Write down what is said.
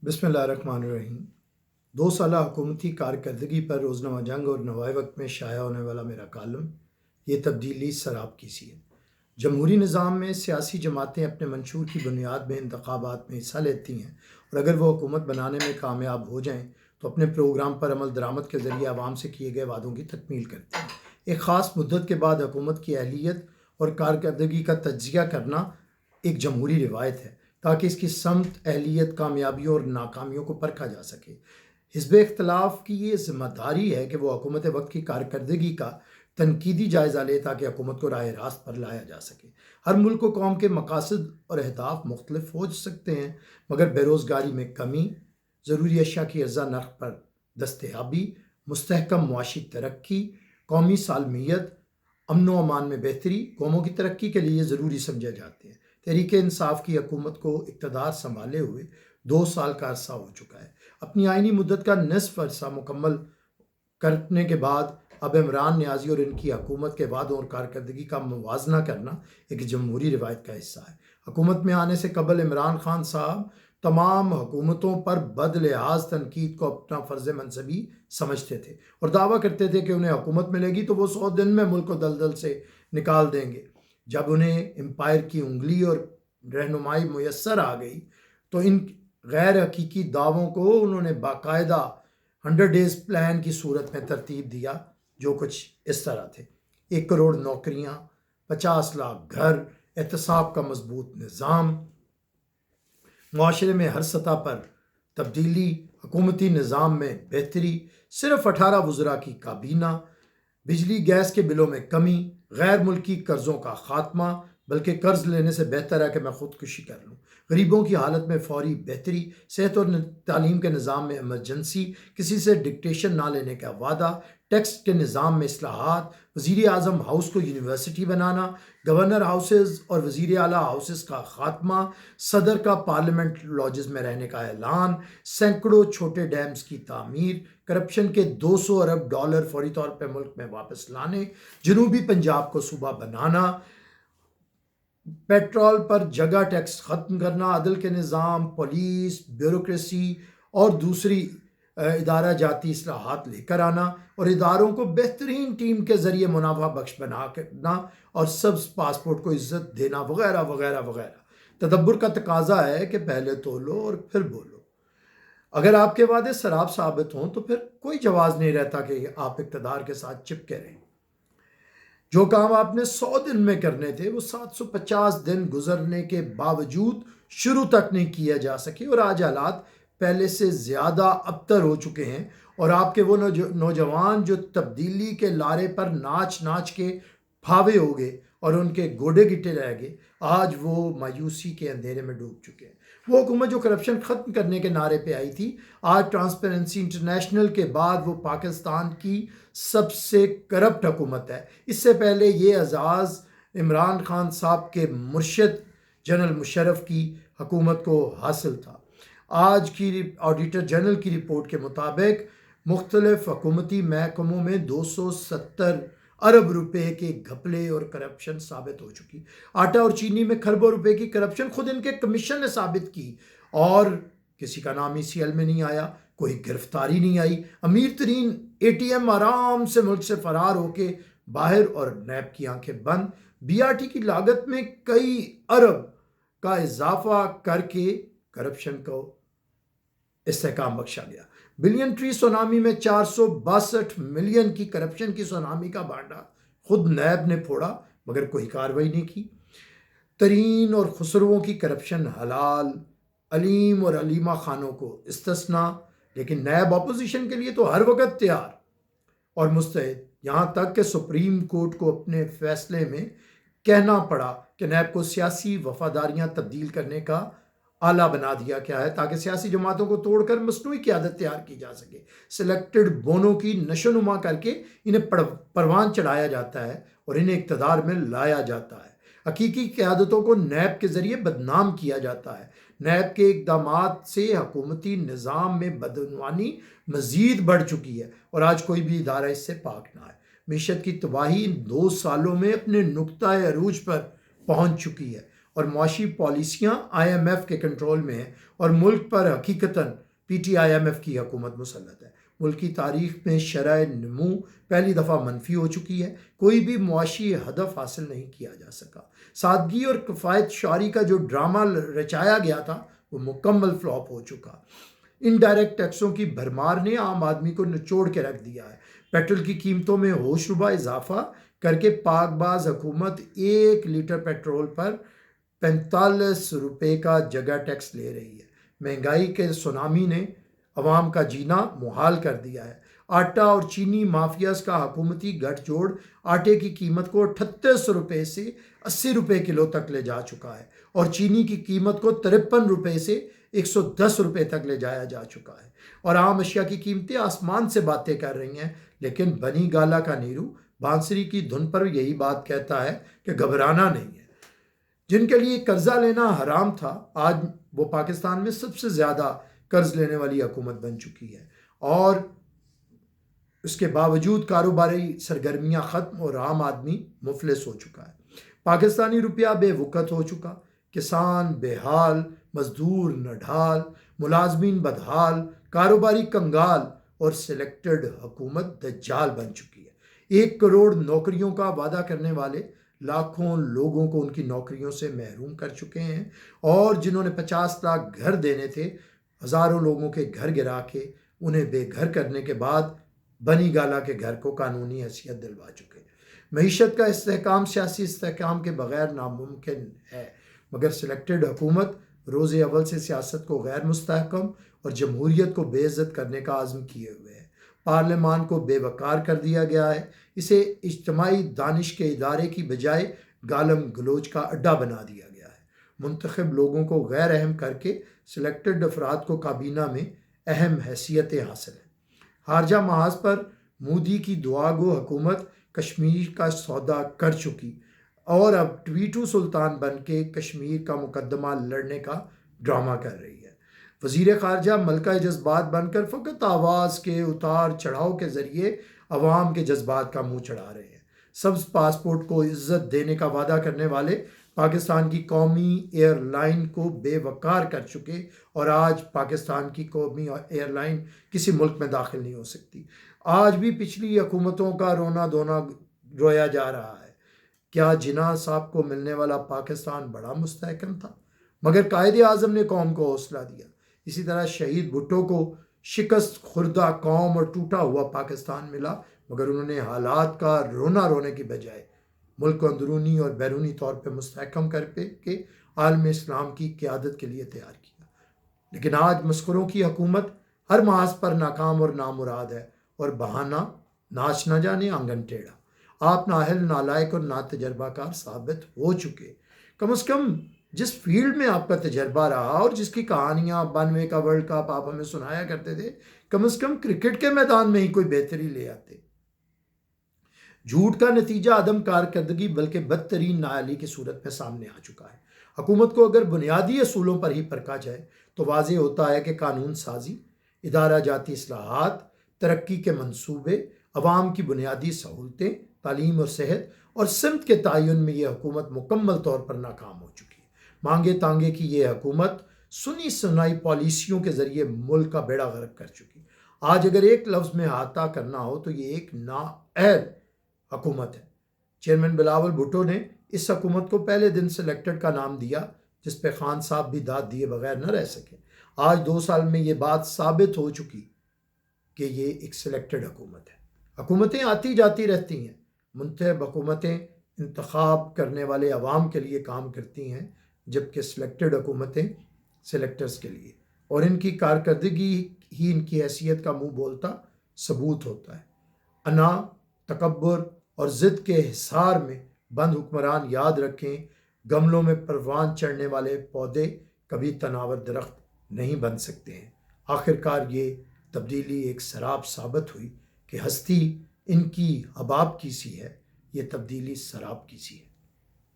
بسم اللہ الرحمن الرحیم۔ 2 سالہ حکومتی کارکردگی پر روزنامہ جنگ اور نوائے وقت میں شائع ہونے والا میرا کالم یہ تبدیلی سراب کی سی ہے۔ جمہوری نظام میں سیاسی جماعتیں اپنے منشور کی بنیاد میں انتخابات میں حصہ لیتی ہیں اور اگر وہ حکومت بنانے میں کامیاب ہو جائیں تو اپنے پروگرام پر عمل درآمد کے ذریعے عوام سے کیے گئے وعدوں کی تکمیل کرتی ہیں۔ ایک خاص مدت کے بعد حکومت کی اہلیت اور کارکردگی کا تجزیہ کرنا ایک جمہوری روایت ہے تاکہ اس کی سمت، اہلیت، کامیابیوں اور ناکامیوں کو پرکھا جا سکے۔ حزب اختلاف کی یہ ذمہ داری ہے کہ وہ حکومت وقت کی کارکردگی کا تنقیدی جائزہ لے تاکہ حکومت کو راہ راست پر لایا جا سکے۔ ہر ملک و قوم کے مقاصد اور اہداف مختلف ہو سکتے ہیں، مگر بے روزگاری میں کمی، ضروری اشیاء کی ارزاں نرخ پر دستیابی، مستحکم معاشی ترقی، قومی سالمیت، امن و امان میں بہتری قوموں کی ترقی کے لیے ضروری سمجھے جاتے ہیں۔ تحریک انصاف کی حکومت کو اقتدار سنبھالے ہوئے 2 سال کا عرصہ ہو چکا ہے۔ اپنی آئینی مدت کا نصف عرصہ مکمل کرنے کے بعد اب عمران نیازی اور ان کی حکومت کے وعدوں اور کارکردگی کا موازنہ کرنا ایک جمہوری روایت کا حصہ ہے۔ حکومت میں آنے سے قبل عمران خان صاحب تمام حکومتوں پر بد لحاظ تنقید کو اپنا فرض منصبی سمجھتے تھے اور دعویٰ کرتے تھے کہ انہیں حکومت ملے گی تو وہ 100 دن میں ملک کو دلدل سے نکال دیں گے۔ جب انہیں امپائر کی انگلی اور رہنمائی میسر آ گئی تو ان غیر حقیقی دعووں کو انہوں نے باقاعدہ 100 ڈیز پلان کی صورت میں ترتیب دیا، جو کچھ اس طرح تھے: 1 کروڑ نوکریاں، 50 لاکھ گھر، احتساب کا مضبوط نظام، معاشرے میں ہر سطح پر تبدیلی، حکومتی نظام میں بہتری، صرف 18 وزراء کی کابینہ، بجلی گیس کے بلوں میں کمی، غیر ملکی قرضوں کا خاتمہ، بلکہ قرض لینے سے بہتر ہے کہ میں خودکشی کر لوں، غریبوں کی حالت میں فوری بہتری، صحت اور تعلیم کے نظام میں ایمرجنسی، کسی سے ڈکٹیشن نہ لینے کا وعدہ، ٹیکس کے نظام میں اصلاحات، وزیر اعظم ہاؤس کو یونیورسٹی بنانا، گورنر ہاؤسز اور وزیر اعلیٰ ہاؤسز کا خاتمہ، صدر کا پارلیمنٹ لاجز میں رہنے کا اعلان، سینکڑوں چھوٹے ڈیمز کی تعمیر، کرپشن کے 200 ارب ڈالر فوری طور پہ ملک میں واپس لانے، جنوبی پنجاب کو صوبہ بنانا، پیٹرول پر جگہ ٹیکس ختم کرنا، عدل کے نظام، پولیس، بیوروکریسی اور دوسری ادارہ جاتی اصلاحات لے کر آنا اور اداروں کو بہترین ٹیم کے ذریعے منافع بخش بنا کرنا اور سبز پاسپورٹ کو عزت دینا وغیرہ وغیرہ وغیرہ۔ تدبر کا تقاضا ہے کہ پہلے تولو اور پھر بولو۔ اگر آپ کے وعدے سراب ثابت ہوں تو پھر کوئی جواز نہیں رہتا کہ آپ اقتدار کے ساتھ چپکے رہیں۔ جو کام آپ نے 100 دن میں کرنے تھے وہ 750 دن گزرنے کے باوجود شروع تک نہیں کیا جا سکے، اور آج حالات پہلے سے زیادہ ابتر ہو چکے ہیں، اور آپ کے وہ نوجوان جو تبدیلی کے لارے پر ناچ ناچ کے پھاوے ہو گئے اور ان کے گوڑے گٹے رہ گئے، آج وہ مایوسی کے اندھیرے میں ڈوب چکے ہیں۔ وہ حکومت جو کرپشن ختم کرنے کے نعرے پہ آئی تھی، آج ٹرانسپیرنسی انٹرنیشنل کے بعد وہ پاکستان کی سب سے کرپٹ حکومت ہے۔ اس سے پہلے یہ اعزاز عمران خان صاحب کے مرشد جنرل مشرف کی حکومت کو حاصل تھا۔ آج کی آڈیٹر جنرل کی رپورٹ کے مطابق مختلف حکومتی محکموں میں 270 ارب روپے کے گھپلے اور کرپشن ثابت ہو چکی۔ آٹا اور چینی میں کھربوں روپے کی کرپشن خود ان کے کمیشن نے ثابت کی، اور کسی کا نام ECL میں نہیں آیا، کوئی گرفتاری نہیں آئی۔ امیر ترین ATM آرام سے ملک سے فرار ہو کے باہر، اور نیب کی آنکھیں بند۔ BRT کی لاگت میں کئی ارب کا اضافہ کر کے کرپشن کو استحکام بخشا گیا۔ بلین ٹری سونامی میں 462 ملین کی کرپشن کی سونامی کا بانڈا خود نیب نے پھوڑا، مگر کوئی کارروائی نہیں کی۔ ترین اور خسرووں کی کرپشن حلال، علیم اور علیمہ خانوں کو استثنا، لیکن نیب اپوزیشن کے لیے تو ہر وقت تیار اور مستعد، یہاں تک کہ سپریم کورٹ کو اپنے فیصلے میں کہنا پڑا کہ نیب کو سیاسی وفاداریاں تبدیل کرنے کا آلہ بنا دیا گیا ہے تاکہ سیاسی جماعتوں کو توڑ کر مصنوعی قیادت تیار کی جا سکے۔ سلیکٹڈ بونوں کی نشو نما کر کے انہیں پروان چڑھایا جاتا ہے اور انہیں اقتدار میں لایا جاتا ہے۔ حقیقی قیادتوں کو نیب کے ذریعے بدنام کیا جاتا ہے۔ نیب کے اقدامات سے حکومتی نظام میں بدعنوانی مزید بڑھ چکی ہے، اور آج کوئی بھی ادارہ اس سے پاک نہ ہے۔ معیشت کی تباہی ان 2 سالوں میں اپنے نقطۂ عروج پر پہنچ چکی ہے، اور معاشی پالیسیاں IMF کے کنٹرول میں ہیں اور ملک پر حقیقتاً PTIMF کی حکومت مسلط ہے۔ ملک کی تاریخ میں شرح نمو پہلی دفعہ منفی ہو چکی ہے، کوئی بھی معاشی ہدف حاصل نہیں کیا جا سکا۔ سادگی اور کفایت شعاری کا جو ڈرامہ رچایا گیا تھا وہ مکمل فلاپ ہو چکا۔ انڈائریکٹ ٹیکسوں کی بھرمار نے عام آدمی کو نچوڑ کے رکھ دیا ہے۔ پیٹرول کی قیمتوں میں ہوش ربا اضافہ کر کے پاک باز حکومت 1 لیٹر پیٹرول پر 45 روپے کا جگہ ٹیکس لے رہی ہے۔ مہنگائی کے سونامی نے عوام کا جینا محال کر دیا ہے۔ آٹا اور چینی مافیاز کا حکومتی گٹھ جوڑ آٹے کی قیمت کو 38 روپے سے 80 روپے کلو تک لے جا چکا ہے اور چینی کی قیمت کو 53 روپے سے 110 روپے تک لے جایا جا چکا ہے، اور عام اشیاء کی قیمتیں آسمان سے باتیں کر رہی ہیں۔ لیکن بنی گالا کا نیرو بانسری کی دھن پر یہی بات کہتا ہے کہ گھبرانا نہیں ہے۔ جن کے لیے قرضہ لینا حرام تھا، آج وہ پاکستان میں سب سے زیادہ قرض لینے والی حکومت بن چکی ہے، اور اس کے باوجود کاروباری سرگرمیاں ختم اور عام آدمی مفلس ہو چکا ہے۔ پاکستانی روپیہ بے وقت ہو چکا، کسان بے حال، مزدور نڈھال، ملازمین بدحال، کاروباری کنگال، اور سلیکٹڈ حکومت دجال بن چکی ہے۔ 1 کروڑ نوکریوں کا وعدہ کرنے والے لاکھوں لوگوں کو ان کی نوکریوں سے محروم کر چکے ہیں، اور جنہوں نے 50 لاکھ گھر دینے تھے، ہزاروں لوگوں کے گھر گرا کے انہیں بے گھر کرنے کے بعد بنی گالا کے گھر کو قانونی حیثیت دلوا چکے۔ معیشت کا استحکام سیاسی استحکام کے بغیر ناممکن ہے، مگر سلیکٹڈ حکومت روز اول سے سیاست کو غیر مستحکم اور جمہوریت کو بے عزت کرنے کا عزم کیے ہوئے ہے۔ پارلیمان کو بے وقار کر دیا گیا ہے، اسے اجتماعی دانش کے ادارے کی بجائے گالم گلوچ کا اڈا بنا دیا گیا ہے۔ منتخب لوگوں کو غیر اہم کر کے سلیکٹڈ افراد کو کابینہ میں اہم حیثیتیں حاصل ہیں۔ خارجہ محاذ پر مودی کی دعا گو حکومت کشمیر کا سودا کر چکی اور اب ٹویٹو سلطان بن کے کشمیر کا مقدمہ لڑنے کا ڈرامہ کر رہی ہے۔ وزیر خارجہ ملکہ جذبات بن کر فقط آواز کے اتار چڑھاؤ کے ذریعے عوام کے جذبات کا منہ چڑھا رہے ہیں۔ سبز پاسپورٹ کو عزت دینے کا وعدہ کرنے والے پاکستان کی قومی ایئر لائن کو بے وقار کر چکے، اور آج پاکستان کی قومی ایئر لائن کسی ملک میں داخل نہیں ہو سکتی۔ آج بھی پچھلی حکومتوں کا رونا دھونا رویا جا رہا ہے۔ کیا جناح صاحب کو ملنے والا پاکستان بڑا مستحکم تھا؟ مگر قائد اعظم نے قوم کو حوصلہ دیا۔ اسی طرح شہید بھٹو کو شکست خوردہ قوم اور ٹوٹا ہوا پاکستان ملا، مگر انہوں نے حالات کا رونا رونے کی بجائے ملک کو اندرونی اور بیرونی طور پہ مستحکم کر کے عالم اسلام کی قیادت کے لیے تیار کیا۔ لیکن آج مسخروں کی حکومت ہر محاذ پر ناکام اور نامراد ہے، اور بہانہ ناچ نہ جانے آنگن ٹیڑھا۔ آپ نااہل، نالائق اور ناتجربہ کار ثابت ہو چکے۔ کم از کم جس فیلڈ میں آپ کا تجربہ رہا اور جس کی کہانیاں 92 کا ورلڈ کپ آپ ہمیں سنایا کرتے تھے، کم از کم کرکٹ کے میدان میں ہی کوئی بہتری لے آتے۔ جھوٹ کا نتیجہ عدم کارکردگی بلکہ بدترین نااہلی کی صورت میں سامنے آ چکا ہے۔ حکومت کو اگر بنیادی اصولوں پر ہی پرکھا جائے تو واضح ہوتا ہے کہ قانون سازی، ادارہ جاتی اصلاحات، ترقی کے منصوبے، عوام کی بنیادی سہولتیں، تعلیم اور صحت اور سمت کے تعین میں یہ حکومت مکمل طور پر ناکام ہو چکی ہے۔ مانگے تانگے کی یہ حکومت سنی سنائی پالیسیوں کے ذریعے ملک کا بیڑا غرق کر چکی۔ آج اگر ایک لفظ میں احاطہ کرنا ہو تو یہ ایک نااہل حکومت ہے۔ چیئرمین بلاول بھٹو نے اس حکومت کو پہلے دن سلیکٹڈ کا نام دیا، جس پہ خان صاحب بھی داد دیے بغیر نہ رہ سکے۔ آج 2 سال میں یہ بات ثابت ہو چکی کہ یہ ایک سلیکٹڈ حکومت ہے۔ حکومتیں آتی جاتی رہتی ہیں، منتخب حکومتیں انتخاب کرنے والے عوام کے لیے کام کرتی ہیں، جبکہ سلیکٹڈ حکومتیں سلیکٹرز کے لیے، اور ان کی کارکردگی ہی ان کی حیثیت کا منہ بولتا ثبوت ہوتا ہے۔ انا، تکبر اور ضد کے حصار میں بند حکمران یاد رکھیں، گملوں میں پروان چڑھنے والے پودے کبھی تناور درخت نہیں بن سکتے ہیں۔ آخرکار یہ تبدیلی ایک سراب ثابت ہوئی کہ ہستی ان کی حباب کی سی ہے، یہ تبدیلی سراب کی سی ہے۔